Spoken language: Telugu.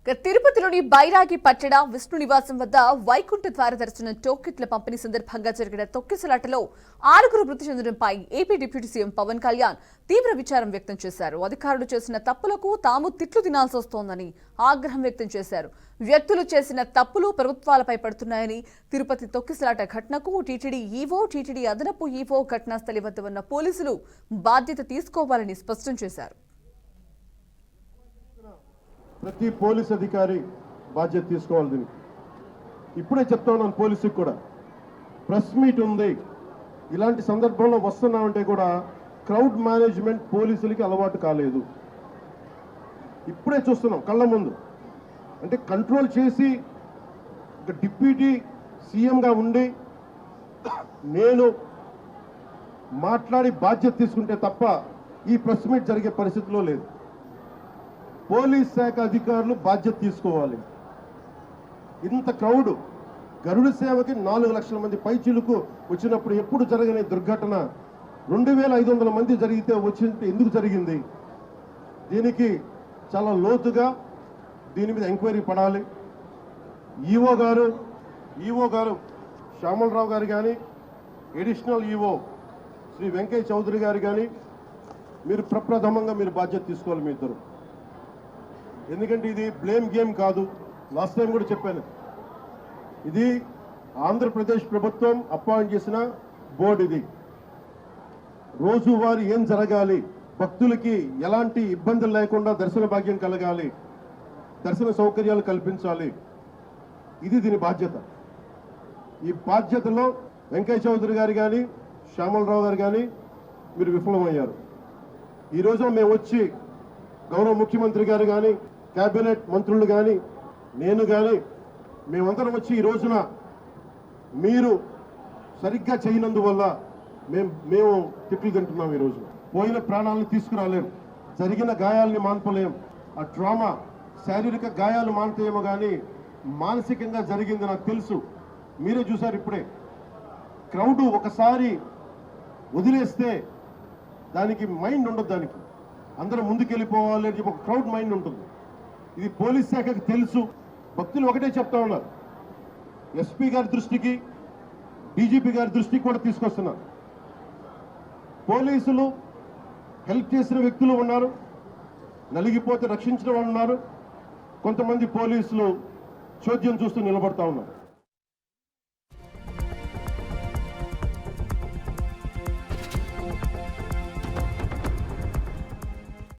తిరుపతిలోని బైరాగి పట్టణ విష్ణు నివాసం వద్ద వైకుంఠ ద్వార దర్శనం టోకెట్ల పంపిణీ సందర్భంగా జరిగిన తొక్కిసలాటలో 6 మృతి చెందడంపై AP deputy CM Pawan Kalyan తీవ్ర విచారం వ్యక్తం చేశారు. అధికారులు చేసిన తప్పులకు తాము తిట్లు తినాల్సి వస్తోందని ఆగ్రహం వ్యక్తం చేశారు. వ్యక్తులు చేసిన తప్పులు ప్రభుత్వాలపై పడుతున్నాయని, తిరుపతి తొక్కిసలాట ఘటనకు టీటీడీ ఈవో, టీటీడీ అదనపు ఈవో ఘటనాస్థలి వద్ద ఉన్న పోలీసులు బాధ్యత తీసుకోవాలని స్పష్టం చేశారు. ప్రతి పోలీస్ అధికారి బాధ్యత తీసుకోవాలి. దీనికి ఇప్పుడే చెప్తా ఉన్నాను పోలీసుకి కూడా, ప్రెస్ మీట్ ఉంది, ఇలాంటి సందర్భంలో వస్తున్నామంటే కూడా క్రౌడ్ మేనేజ్మెంట్ పోలీసులకి అలవాటు కాలేదు. ఇప్పుడే చూస్తున్నాం కళ్ళ ముందు. అంటే కంట్రోల్ చేసి డిప్యూటీ సీఎంగా ఉండి నేను మాట్లాడి బాధ్యత తీసుకుంటే తప్ప ఈ ప్రెస్ మీట్ జరిగే పరిస్థితిలో లేదు. పోలీస్ శాఖ అధికారులు బాధ్యత తీసుకోవాలి. ఇంత క్రౌడ్ గరుడ సేవకి 4 లక్షల మంది పైచిలుకు వచ్చినప్పుడు ఎప్పుడు జరగని దుర్ఘటన 2500 మంది జరిగితే వచ్చింటే ఎందుకు జరిగింది? దీనికి చాలా లోతుగా దీని మీద ఎంక్వైరీ పడాలి. ఈవో గారు శ్యామలరావు గారు కానీ, అడిషనల్ ఈవో శ్రీ వెంకయ్య చౌదరి గారు కానీ మీరు ప్రప్రథమంగా మీరు బాధ్యత తీసుకోవాలి మీ ఇద్దరు. ఎందుకంటే ఇది బ్లేమ్ గేమ్ కాదు. లాస్ట్ టైం కూడా చెప్పాను, ఇది ఆంధ్రప్రదేశ్ ప్రభుత్వం అపాయింట్ చేసిన బోర్డు. ఇది రోజువారీ ఏం జరగాలి, భక్తులకి ఎలాంటి ఇబ్బందులు లేకుండా దర్శన భాగ్యం కలగాలి, దర్శన సౌకర్యాలు కల్పించాలి, ఇది దీని బాధ్యత. ఈ బాధ్యతలో వెంకయ్య చౌదరి గారు కానీ, శ్యామలరావు గారు కానీ మీరు విఫలమయ్యారు. ఈరోజు మేము వచ్చి గౌరవ ముఖ్యమంత్రి గారు కానీ, కేబినెట్ మంత్రులు కానీ, నేను కానీ మేమందరం వచ్చి ఈ రోజున మీరు సరిగ్గా చేయనందువల్ల మేము తిట్లు తింటున్నాం. ఈ రోజు పోయిన ప్రాణాలను తీసుకురాలేం, జరిగిన గాయాలని మాన్పలేం. ఆ ట్రామా, శారీరక గాయాలు మాన్తాయేమో కానీ మానసికంగా జరిగింది నాకు తెలుసు. మీరే చూసారు ఇప్పుడే. క్రౌడ్ ఒకసారి వదిలేస్తే దానికి మైండ్ ఉండదు, దానికి అందరూ ముందుకెళ్ళిపోవాలి అని చెప్పి ఒక క్రౌడ్ మైండ్ ఉంటుంది. ఇది పోలీస్ శాఖకి తెలుసు. భక్తులు ఒకటే చెప్తా ఉన్నారు, ఎస్పీ గారి దృష్టికి, డీజీపీ గారి దృష్టికి కూడా తీసుకొస్తున్నారు. పోలీసులు హెల్ప్ చేసిన వ్యక్తులు ఉన్నారు, నలిగిపోతే రక్షించిన వాళ్ళు ఉన్నారు, కొంతమంది పోలీసులు చోద్యం చూస్తూ నిలబడతా ఉన్నారు.